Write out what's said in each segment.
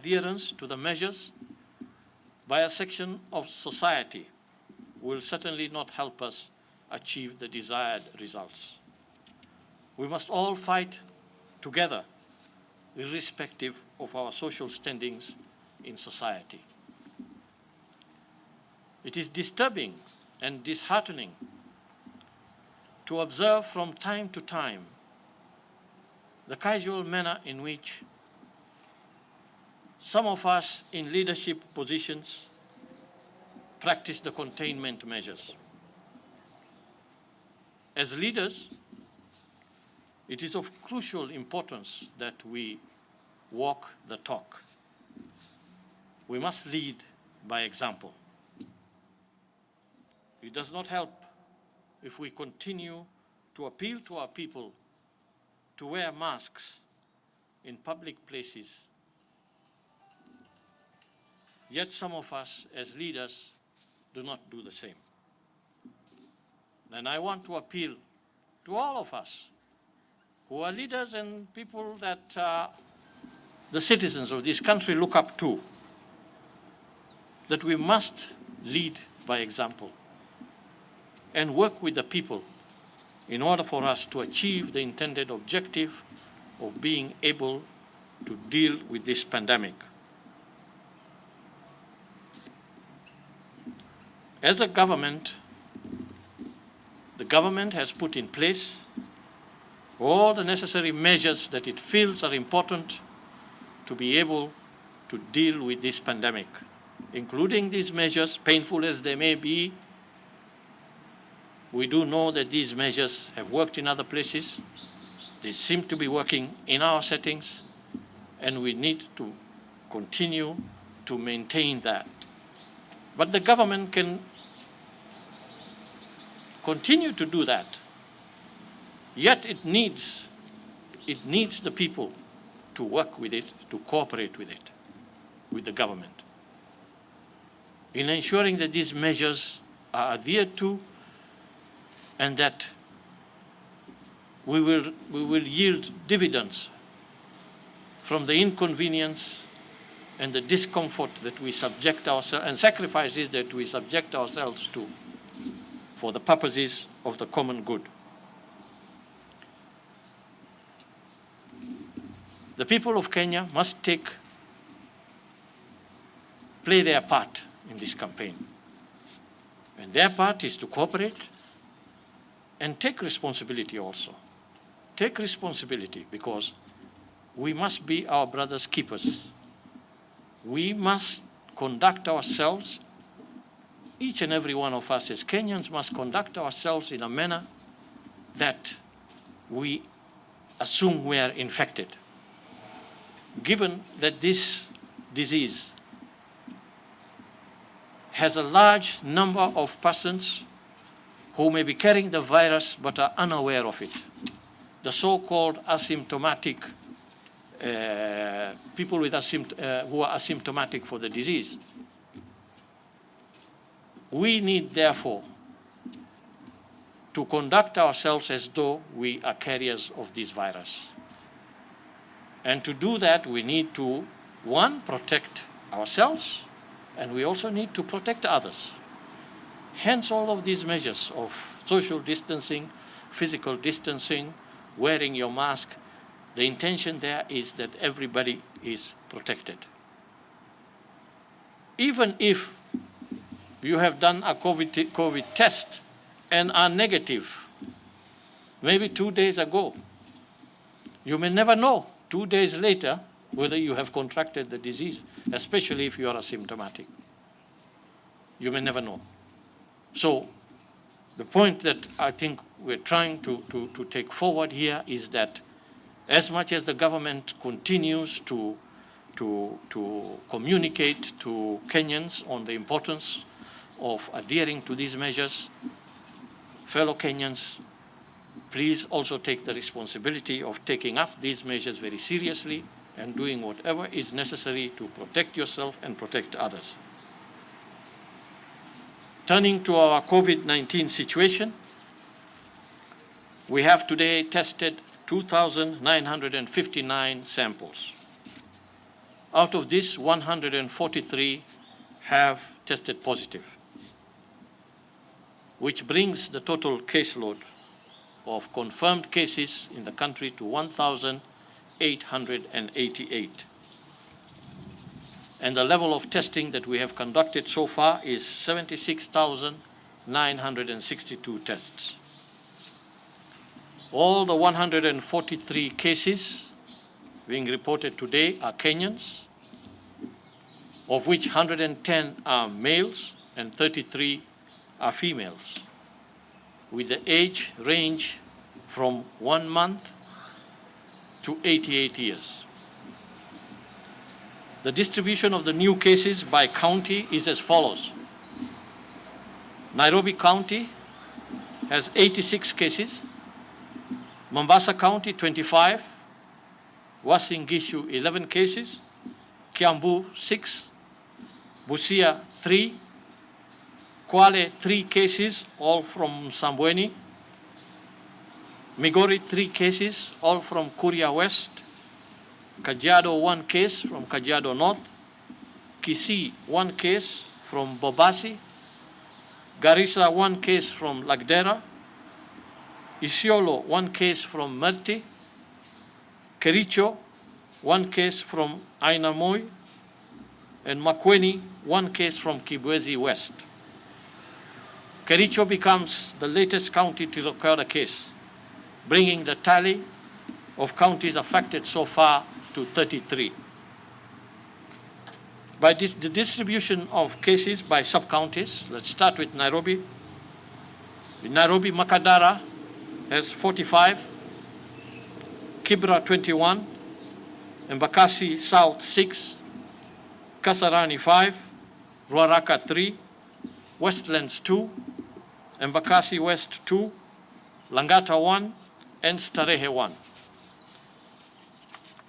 adherence to the measures by a section of society will certainly not help us achieve the desired results. We must all fight together, irrespective of our social standings in society. It is disturbing and disheartening to observe from time to time the casual manner in which some of us in leadership positions practice the containment measures. As leaders, it is of crucial importance that we walk the talk. We must lead by example. It does not help if we continue to appeal to our people to wear masks in public places. Yet some of us as leaders do not do the same. And I want to appeal to all of us who are leaders and people that the citizens of this country look up to, that we must lead by example and work with the people in order for us to achieve the intended objective of being able to deal with this pandemic. As a government, the government has put in place all the necessary measures that it feels are important to be able to deal with this pandemic, including these measures, painful as they may be. We do know that these measures have worked in other places. They seem to be working in our settings, and we need to continue to maintain that. But the government can continue to do that, yet it needs the people to work with it, to cooperate with it, with the government, in ensuring that these measures are adhered to and that we will yield dividends from the inconvenience and the discomfort that we subject ourselves and sacrifices that we subject ourselves to for the purposes of the common good. The people of Kenya must play their part in this campaign. And their part is to cooperate and take responsibility also. Take responsibility, because we must be our brother's keepers. We must conduct ourselves, each and every one of us as Kenyans must conduct ourselves in a manner that we assume we are infected. Given that this disease has a large number of persons who may be carrying the virus but are unaware of it, the so-called asymptomatic people with who are asymptomatic for the disease. We need, therefore, to conduct ourselves as though we are carriers of this virus. And to do that, we need to, one, protect ourselves, and we also need to protect others. Hence all of these measures of social distancing, physical distancing, wearing your mask. The intention there is that everybody is protected. Even if you have done a COVID test and are negative, maybe 2 days ago, you may never know 2 days later whether you have contracted the disease, especially if you are asymptomatic. You may never know. So the point that I think we're trying to take forward here is that as much as the government continues to communicate to Kenyans on the importance of adhering to these measures, fellow Kenyans, please also take the responsibility of taking up these measures very seriously and doing whatever is necessary to protect yourself and protect others. Turning to our COVID-19 situation, we have today tested 2,959 samples. Out of this, 143 have tested positive, which brings the total caseload of confirmed cases in the country to 1,888. And the level of testing that we have conducted so far is 76,962 tests. All the 143 cases being reported today are Kenyans, of which 110 are males and 33 are females, with the age range from 1 month to 88 years. The distribution of the new cases by county is as follows. Nairobi County has 86 cases, Mombasa County 25, Uasin Gishu 11 cases, Kiambu 6, Busia 3, Kwale 3 cases, all from Sambweni, Migori 3 cases, all from Kuria West, Kajiado 1 case from Kajiado North, Kisii 1 case from Bobasi, Garissa 1 case from Lagdera, Isiolo 1 case from Merti, Kericho 1 case from Ainamoi, and Makueni 1 case from Kibwezi West. Kericho becomes the latest county to record a case, bringing the tally of counties affected so far to 33. By the distribution of cases by sub-counties, let's start with Nairobi. In Nairobi, Makadara has 45, Kibra 21, Embakasi South 6, Kasarani 5, Ruaraka 3, Westlands 2, Embakasi West 2, Langata 1, and Starehe 1.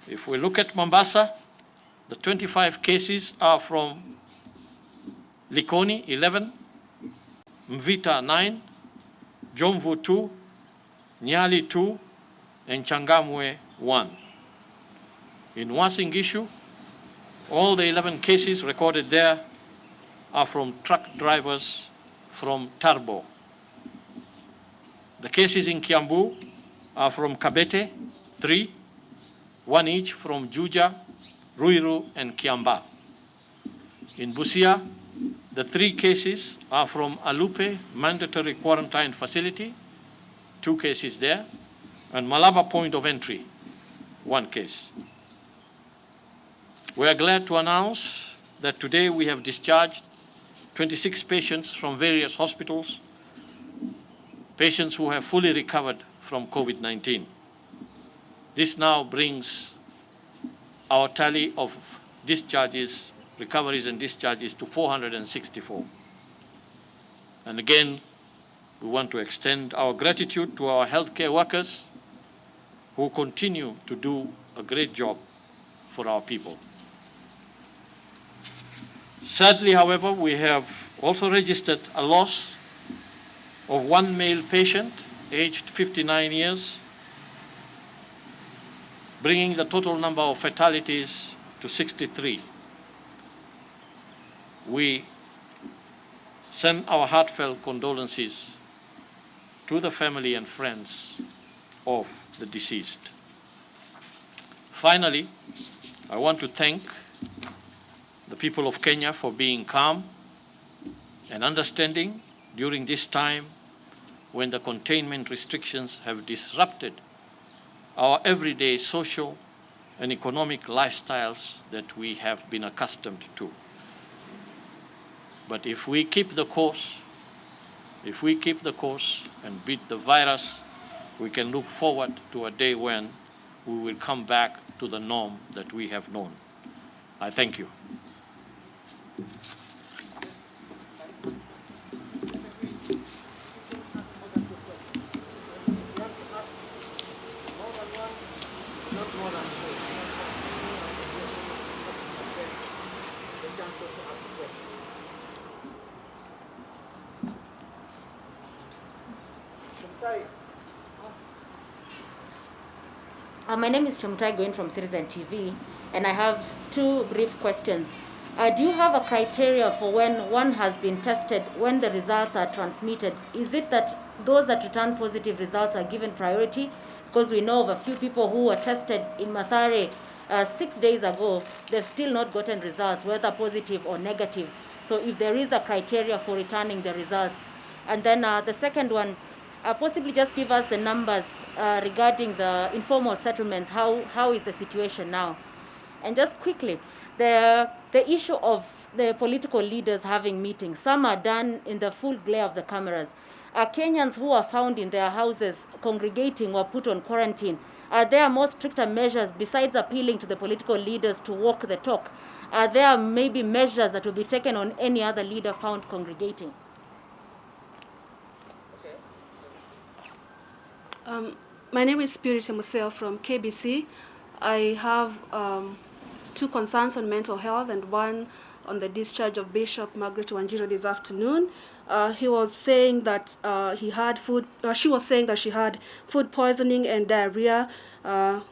If we look at Mombasa, the 25 cases are from Likoni 11, Mvita 9, Jomvu 2, Nyali 2, and Changamwe 1. In Uasin Gishu, all the 11 cases recorded there are from truck drivers from Tarbo. The cases in Kiambu are from Kabete, 3, 1 each from Juja, Ruiru, and Kiamba. In Busia, the 3 cases are from Alupe Mandatory Quarantine Facility, 2 cases there, and Malaba Point of Entry, 1 case. We are glad to announce that today we have discharged 26 patients from various hospitals, patients who have fully recovered from COVID-19. This now brings our tally of discharges, recoveries and discharges to 464. And again, we want to extend our gratitude to our healthcare workers who continue to do a great job for our people. Sadly, however, we have also registered a loss of 1 male patient, aged 59 years, bringing the total number of fatalities to 63. We send our heartfelt condolences to the family and friends of the deceased. Finally, I want to thank the people of Kenya for being calm and understanding during this time when the containment restrictions have disrupted our everyday social and economic lifestyles that we have been accustomed to. But if we keep the course, and beat the virus, we can look forward to a day when we will come back to the norm that we have known. I thank you. My name is Chumtai going from NTV, and I have two brief questions. Do you have a criteria for when one has been tested, when the results are transmitted? Is it that those that return positive results are given priority? Because we know of a few people who were tested in Mathare 6 days ago, they've still not gotten results, whether positive or negative. So if there is a criteria for returning the results. And then the second one, possibly just give us the numbers regarding the informal settlements. How is the situation now? And just quickly, the issue of the political leaders having meetings. Some are done in the full glare of the cameras. Kenyans who are found in their houses congregating or put on quarantine, are there more stricter measures besides appealing to the political leaders to walk the talk? Are there maybe measures that will be taken on any other leader found congregating? My name is Spirit Museo from KBC. I have two concerns on mental health and one on the discharge of Bishop Margaret Wanjiru this afternoon. He was saying that she was saying that she had food poisoning and diarrhea.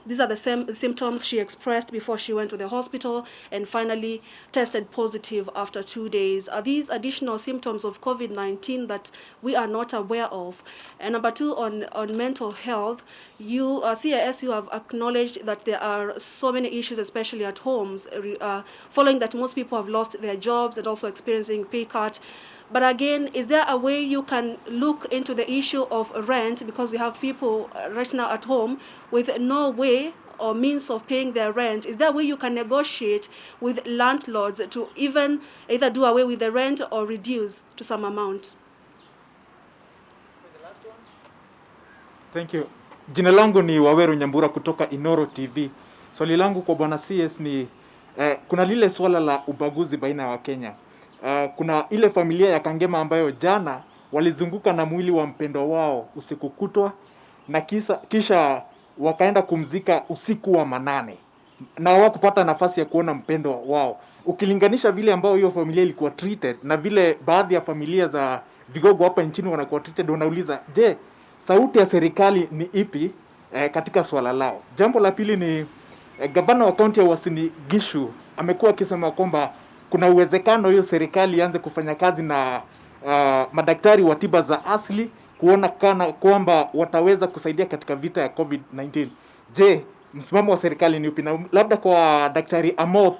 These are the same symptoms she expressed before she went to the hospital and finally tested positive after 2 days. Are these additional symptoms of COVID-19 that we are not aware of? And number two, on mental health, CIS, you have acknowledged that there are so many issues, especially at homes, following that most people have lost their jobs and also experiencing pay cut. But again, is there a way you can look into the issue of rent, because we have people right now at home with no way or means of paying their rent? Is there a way you can negotiate with landlords to even either do away with the rent or reduce to some amount? Thank you. Jina langu ni Waweru Nyambura kutoka Inoro TV. Swali langu kwa Bwana CS ni kuna lile swala la ubaguzi baina ya Wakenya. Kuna ile familia ya Kangema ambayo jana walizunguka na mwili wa mpendwa wao usiku kutwa na kisha wakaenda kumzika usiku wa manane na hawakupata nafasi ya kuona mpendwa wao. Ukilinganisha vile ambao hiyo familia ilikuwa treated na vile baadhi ya familia za vigogo hapa nchini wanakuwa treated, unauliza, je, sauti ya serikali ni ipi katika swala lao? Jambo la pili ni gavana wa kaunti ya Uasin Gishu amekuwa akisema kwamba kuna uwezekano hiyo serikali ianze kufanya kazi na madaktari wa tiba za asili kuona kana kwamba wataweza kusaidia katika vita ya COVID-19. Je, msimamo wa serikali ni upi? Na labda kwa Daktari Amoth,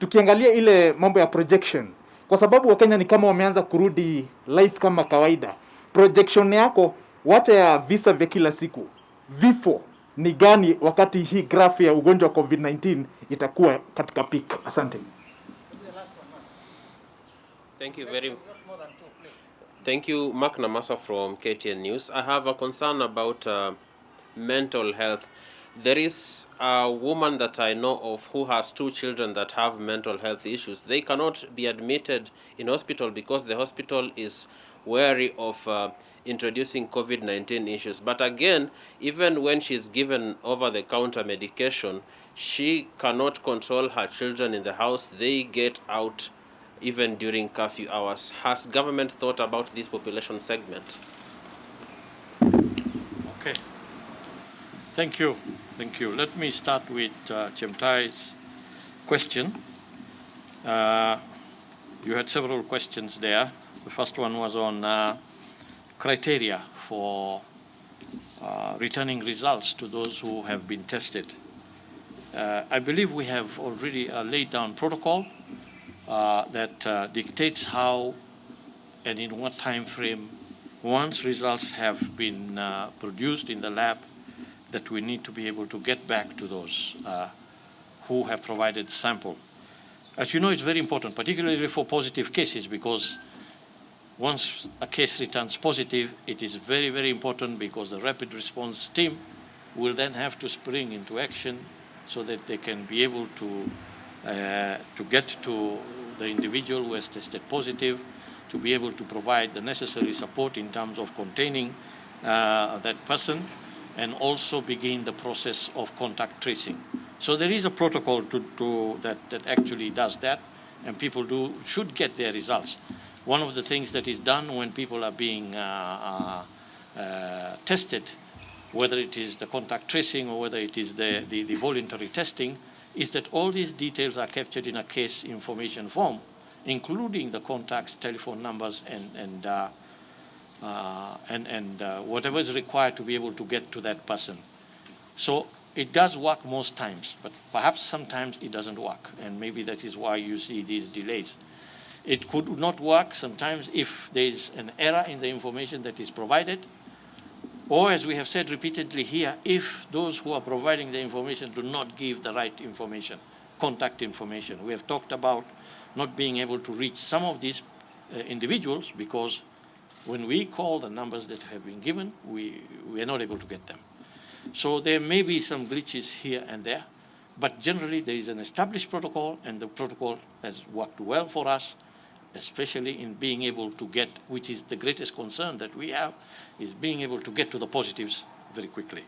tukiangalia ile mambo ya projection, kwa sababu Wakenya ni kama wameanza kurudi life kama kawaida. Projection yako, wacha ya visa vya kila siku, vifo ni gani wakati hii graph ya ugonjwa wa COVID-19 itakuwa katika peak? Asante. Thank you, Mark Namasa from KTN News. I have a concern about mental health. There is a woman that I know of who has 2 children that have mental health issues. They cannot be admitted in hospital because the hospital is wary of introducing COVID-19 issues. But again, even when she's given over-the-counter medication, she cannot control her children in the house. They get out even during curfew hours. Has government thought about this population segment? Okay. Thank you. Let me start with Chemtai's question. You had several questions there. The first one was on criteria for returning results to those who have been tested. I believe we have already laid down protocol that dictates how and in what time frame, once results have been produced in the lab, that we need to be able to get back to those who have provided sample. As you know, it's very important, particularly for positive cases, because once a case returns positive, it is very, very important, because the rapid response team will then have to spring into action so that they can be able to get to the individual who has tested positive, to be able to provide the necessary support in terms of containing that person, and also begin the process of contact tracing. So there is a protocol that actually does that, and people should get their results. One of the things that is done when people are being tested whether it is the contact tracing or whether it is the voluntary testing, is that all these details are captured in a case information form, including the contacts, telephone numbers, and whatever is required to be able to get to that person. So it does work most times, but perhaps sometimes it doesn't work, and maybe that is why you see these delays. It could not work sometimes if there is an error in the information that is provided, or, as we have said repeatedly here, if those who are providing the information do not give the right information, contact information. We have talked about not being able to reach some of these individuals because when we call the numbers that have been given, we are not able to get them. So there may be some glitches here and there, but generally there is an established protocol, and the protocol has worked well for us, especially in being able to get, which is the greatest concern that we have, is being able to get to the positives very quickly.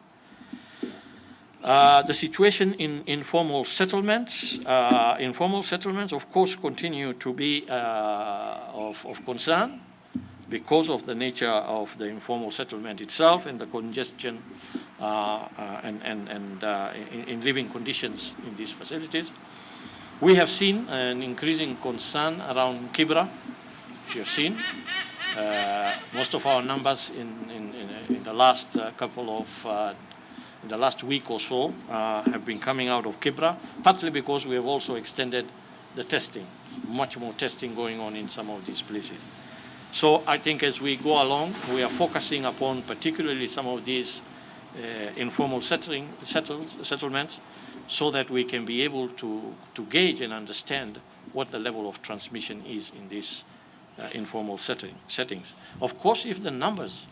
The situation in informal settlements, of course, continue to be of concern because of the nature of the informal settlement itself and the congestion in living conditions in these facilities. We have seen an increasing concern around Kibra. If you have seen, most of our numbers in the last in the last week or so have been coming out of Kibra, partly because we have also extended the testing, much more testing going on in some of these places. So I think as we go along, we are focusing upon particularly some of these informal settlements, so that we can be able to gauge and understand what the level of transmission is in these informal settings. Of course, if the numbers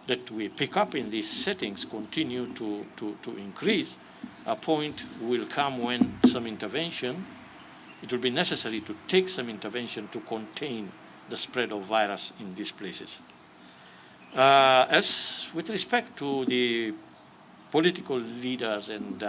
that we pick up in these settings continue to increase, a point will come when some intervention, it will be necessary to take some intervention to contain the spread of virus in these places. As with respect to the political leaders and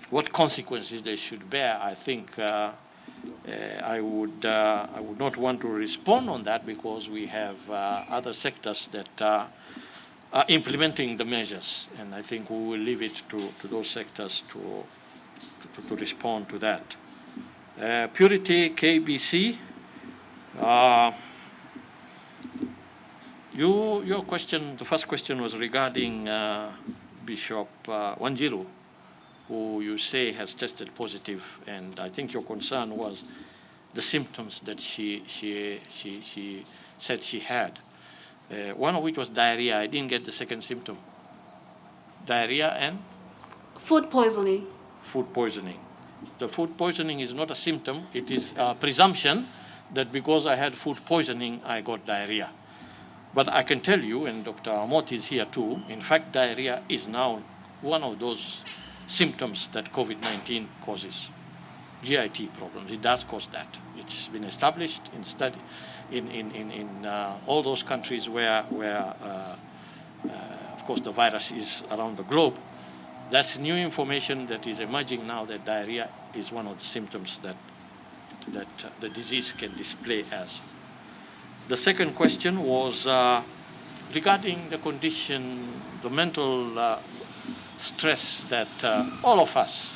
what consequences they should bear, I think I would not want to respond on that because we have other sectors that are implementing the measures, and I think we will leave it to those sectors to respond to that. Purity KBC, your question, the first question was regarding Bishop Wanjiru, who you say has tested positive, and I think your concern was the symptoms that she said she had. One of which was diarrhea. I didn't get the second symptom. Diarrhea and? Food poisoning. Food poisoning. The food poisoning is not a symptom. It is a presumption that because I had food poisoning, I got diarrhea. But I can tell you, and Dr. Amot is here too, in fact, diarrhea is now one of those symptoms that COVID-19 causes. GIT problems, it does cause that. It's been established in study in all those countries where of course, the virus is around the globe. That's new information that is emerging now, that diarrhea is one of the symptoms that the disease can display as. The second question was regarding the condition, the mental stress that all of us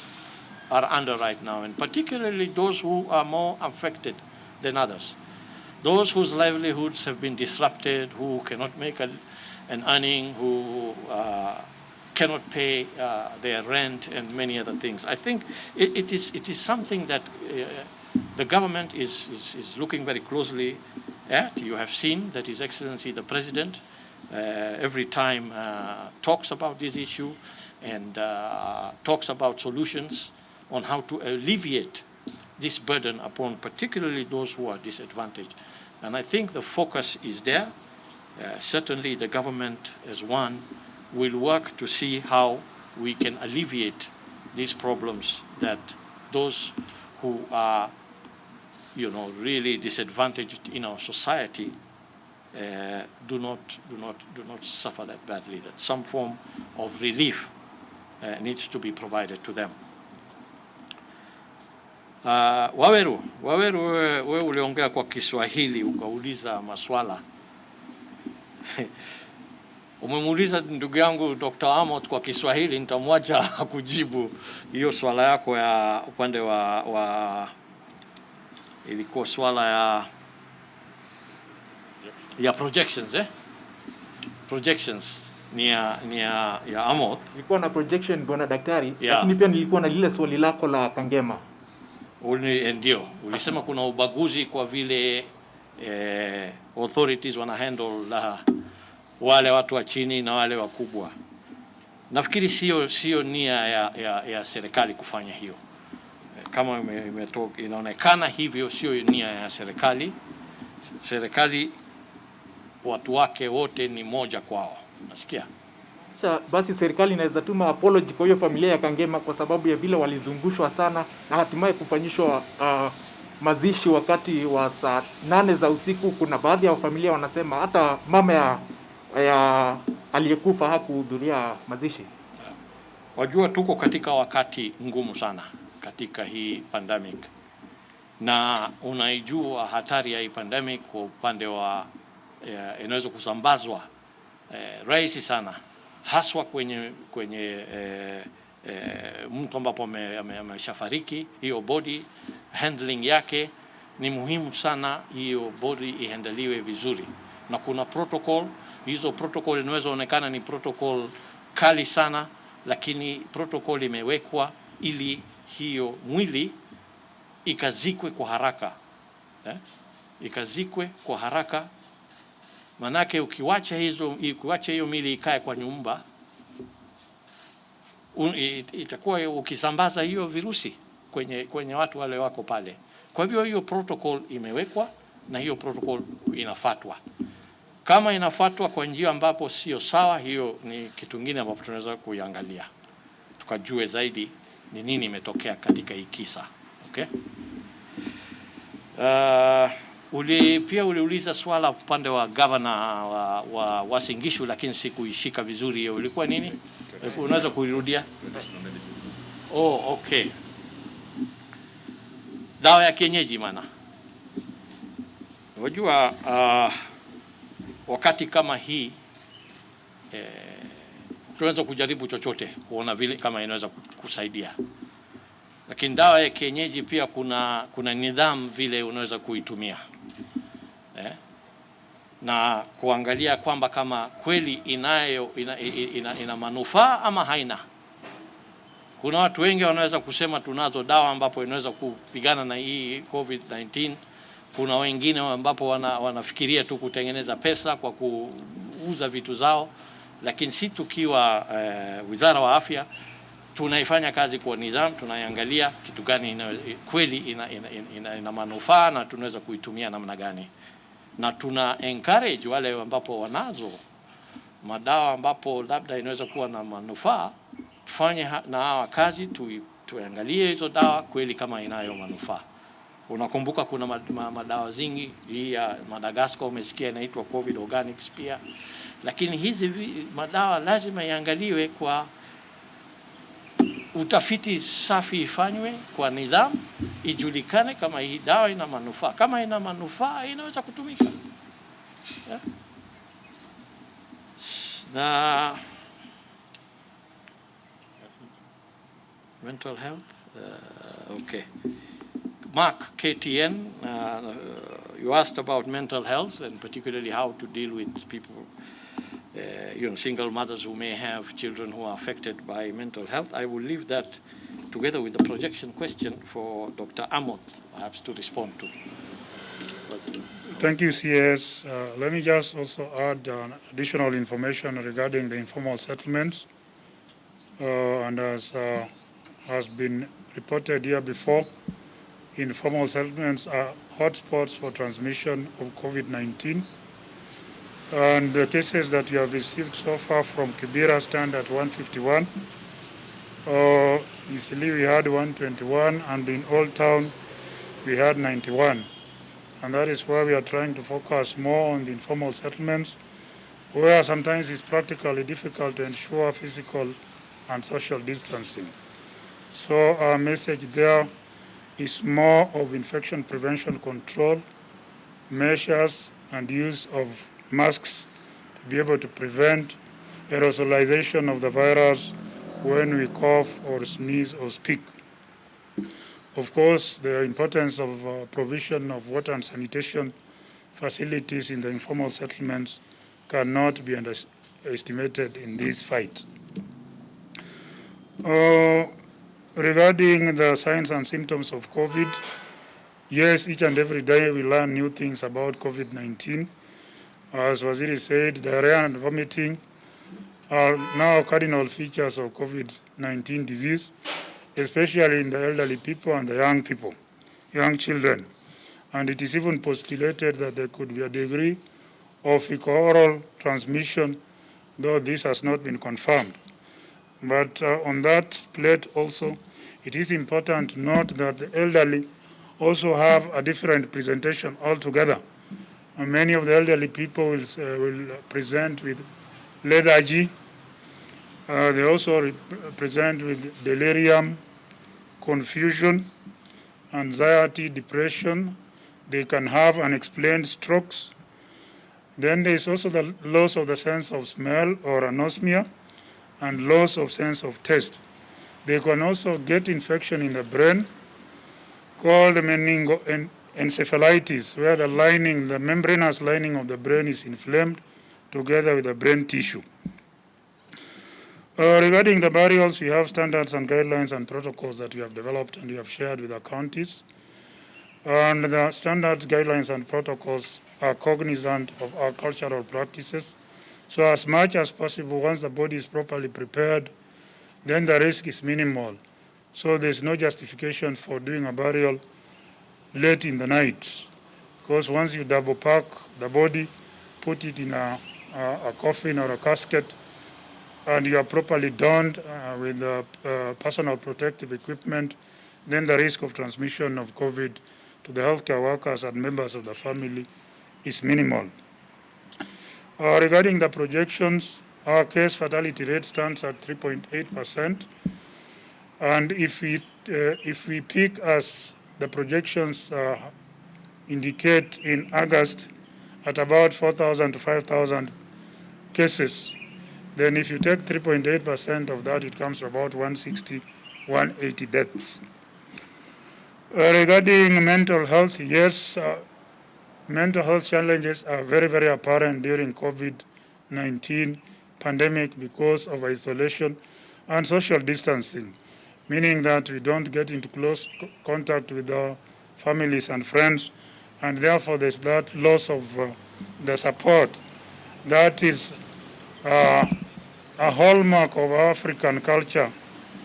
are under right now, and particularly those who are more affected than others. Those whose livelihoods have been disrupted, who cannot make an earning, who cannot pay their rent and many other things. I think it is something that the government is looking very closely at. You have seen that His Excellency the President every time talks about this issue and talks about solutions on how to alleviate this burden upon particularly those who are disadvantaged. And I think the focus is there. Certainly the government as one will work to see how we can alleviate these problems that those who are really disadvantaged in our society do not suffer that badly, that some form of relief needs to be provided to them. Waweru, wewe uliongea kwa Kiswahili ukauliza maswala. Umemuuliza ndugu yangu Dr. Amot kwa Kiswahili, nitamwacha kujibu hiyo swala yako ya upande wa ilikuwa swala ya projections projections ni ya Amoth. Nilikuwa na projection bwana daktari, lakini pia nilikuwa na lile swali lako la Kangema. Ndio, ulisema kuna ubaguzi kwa vile authorities wana handle wale watu wa chini na wale wakubwa. Nafikiri sio nia ya serikali kufanya hiyo. Kama inaonekana hivyo, sio nia ya serikali. Serikali watu wake wote ni moja kwao. Nasikia? Basi serikali inaweza tuma apology kwa hiyo familia ya Kangema kwa sababu ya vile walizungushwa sana na hatimaye kufanyishwa mazishi wakati wa saa 8 za usiku. Kuna baadhi ya familia wanasema hata mama ya aliyekufa hakuhudhuria mazishi. Wajua tuko katika wakati ngumu sana katika hii pandemic. Na unaijua hatari ya hii pandemic kwa upande wa inaweza kusambazwa rahisi sana, haswa kwenye mtu ambapo ameshafariki. Hiyo body handling yake ni muhimu sana, hiyo body ihandaliwe vizuri, na kuna protocol. Hizo protocol inaweza onekana ni protocol kali sana, lakini protocol imewekwa ili hiyo mwili ikazikwe kwa haraka, ikazikwe kwa haraka. Manake ukiwacha hiyo mili ikae kwa nyumba, itakuwa ukisambaza hiyo virusi kwenye watu wale wako pale. Kwa hivyo hiyo protocol imewekwa na hiyo protocol inafuatwa. Kama inafuatwa kwa njia ambapo sio sawa, hiyo ni kitu kingine ambapo tunaweza kuiangalia, tukajue zaidi ni nini imetokea katika hii kisa. Okay? Pia uliuliza swala upande wa governor wa Uasin Gishu, lakini sikuishika vizuri hiyo. Ilikuwa nini? Unaweza kuirudia? Okay. Dawa ya kienyeji maana. Unajua wakati kama hii tunaweza kujaribu chochote kuona vile kama inaweza kusaidia. Lakini dawa ya kienyeji pia kuna nidhamu vile unaweza kuitumia. Na kuangalia kwamba kama kweli ina manufaa ama haina. Kuna watu wengi wanaweza kusema tunazo dawa ambapo inaweza kupigana na hii COVID-19. Kuna wengine ambapo wanafikiria tu kutengeneza pesa kwa kuuza vitu zao, lakini si tukiwa Wizara wa Afya tunaifanya kazi kwa nidhamu, tunaiangalia kitu gani kweli ina manufaa na tunaweza kuitumia namna gani. Na tuna encourage wale ambapo wanazo madawa ambapo labda inaweza kuwa na manufaa, tufanye na hawa kazi, tuangalie hizo dawa kweli kama inayo manufaa. Unakumbuka kuna madawa zingi, hii ya Madagascar umesikia inaitwa COVID Organics pia. Lakini hizi madawa lazima iangaliwe kwa utafiti safi, ifanywe kwa nidhamu, ijulikane kama hii dawa ina manufaa. Kama ina manufaa inaweza kutumika. Na mental health, okay. Mark, KTN, you asked about mental health and particularly how to deal with people, single mothers who may have children who are affected by mental health. I will leave that together with the projection question for Dr. Amoth, perhaps, to respond to. Thank you, CS. Let me just also add additional information regarding the informal settlements. And as has been reported here before, informal settlements are hotspots for transmission of COVID-19. And the cases that you have received so far from Kibera stand at 151. Easily we had 121, and in Old Town we had 91. And that is why we are trying to focus more on the informal settlements, where sometimes it's practically difficult to ensure physical and social distancing. So our message there is more of infection prevention control measures and use of masks to be able to prevent aerosolization of the virus when we cough or sneeze or speak. Of course, the importance of provision of water and sanitation facilities in the informal settlements cannot be underestimated in this fight. Regarding the signs and symptoms of COVID, yes, each and every day we learn new things about COVID-19. As Waziri said, diarrhea and vomiting are now cardinal features of COVID-19 disease, especially in the elderly people and the young people, young children. And it is even postulated that there could be a degree of fecal-oral transmission, though this has not been confirmed. But on that plate also, it is important to note that the elderly also have a different presentation altogether. And many of the elderly people will present with lethargy. They also present with delirium, confusion, anxiety, depression. They can have unexplained strokes. Then there is also the loss of the sense of smell or anosmia and loss of sense of taste. They can also get infection in the brain called meningoencephalitis, where the membranous lining of the brain is inflamed together with the brain tissue. Regarding the burials, we have standards and guidelines and protocols that we have developed and we have shared with our counties. And the standards, guidelines, and protocols are cognizant of our cultural practices. So as much as possible, once the body is properly prepared, then the risk is minimal. So there's no justification for doing a burial late in the night. Because once you double pack the body, put it in a coffin or a casket, and you are properly donned with personal protective equipment, then the risk of transmission of COVID to the healthcare workers and members of the family is minimal. Regarding the projections, our case fatality rate stands at 3.8%. And if we pick as the projections indicate in August at about 4,000 to 5,000 cases, then if you take 3.8% of that, it comes to about 160, 180 deaths. Regarding mental health, yes, mental health challenges are very, very apparent during COVID-19 pandemic because of isolation and social distancing, meaning that we don't get into close contact with our families and friends, and therefore there's that loss of the support. That is a hallmark of African culture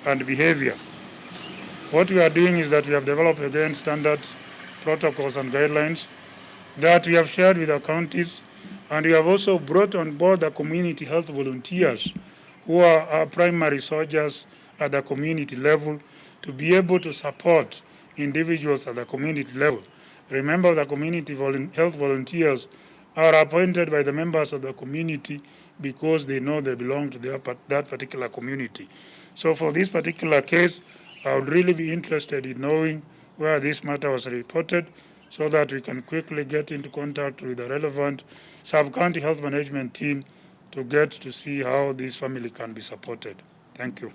and behavior. What we are doing is that we have developed again standards, protocols, and guidelines that we have shared with our counties, and we have also brought on board the community health volunteers who are our primary soldiers at the community level to be able to support individuals at the community level. Remember, the community health volunteers are appointed by the members of the community because they know they belong to that particular community. So for this particular case, I would really be interested in knowing where this matter was reported so that we can quickly get into contact with the relevant sub-county health management team to get to see how this family can be supported. Thank you.